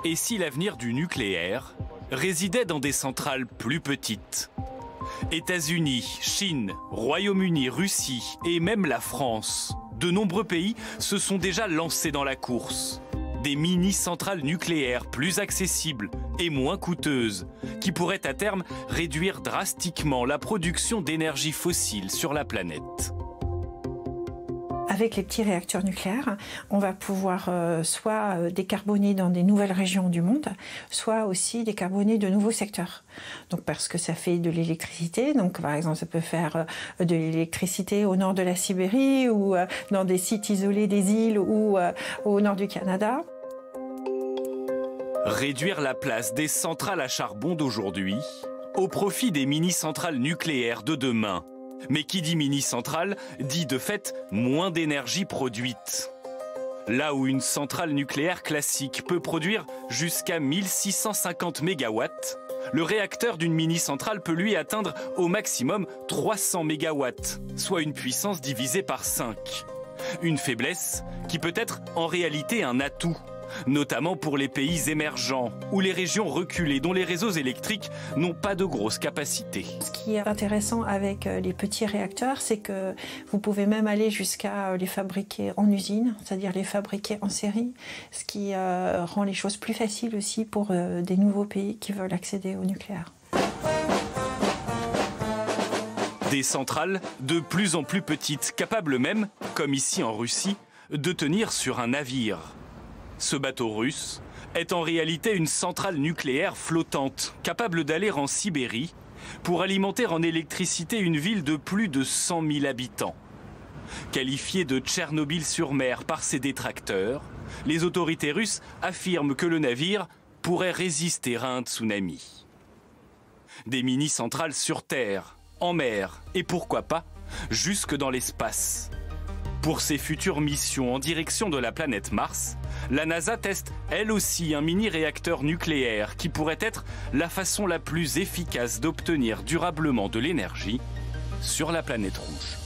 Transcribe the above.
Et si l'avenir du nucléaire résidait dans des centrales plus petites? États-Unis, Chine, Royaume-Uni, Russie et même la France, de nombreux pays se sont déjà lancés dans la course. Des mini-centrales nucléaires plus accessibles et moins coûteuses, qui pourraient à terme réduire drastiquement la production d'énergie fossile sur la planète. Avec les petits réacteurs nucléaires, on va pouvoir soit décarboner dans des nouvelles régions du monde, soit aussi décarboner de nouveaux secteurs. Donc parce que ça fait de l'électricité, donc par exemple ça peut faire de l'électricité au nord de la Sibérie ou dans des sites isolés des îles ou au nord du Canada. Réduire la place des centrales à charbon d'aujourd'hui au profit des mini-centrales nucléaires de demain. Mais qui dit mini-centrale dit de fait moins d'énergie produite. Là où une centrale nucléaire classique peut produire jusqu'à 1650 MW, le réacteur d'une mini-centrale peut lui atteindre au maximum 300 MW, soit une puissance divisée par 5. Une faiblesse qui peut être en réalité un atout, notamment pour les pays émergents ou les régions reculées dont les réseaux électriques n'ont pas de grosses capacités. Ce qui est intéressant avec les petits réacteurs, c'est que vous pouvez même aller jusqu'à les fabriquer en usine, c'est-à-dire les fabriquer en série, ce qui rend les choses plus faciles aussi pour des nouveaux pays qui veulent accéder au nucléaire. Des centrales de plus en plus petites, capables même, comme ici en Russie, de tenir sur un navire. Ce bateau russe est en réalité une centrale nucléaire flottante, capable d'aller en Sibérie pour alimenter en électricité une ville de plus de 100 000 habitants. Qualifiée de Tchernobyl-sur-mer par ses détracteurs, les autorités russes affirment que le navire pourrait résister à un tsunami. Des mini-centrales sur terre, en mer et pourquoi pas jusque dans l'espace. Pour ses futures missions en direction de la planète Mars, la NASA teste elle aussi un mini-réacteur nucléaire qui pourrait être la façon la plus efficace d'obtenir durablement de l'énergie sur la planète rouge.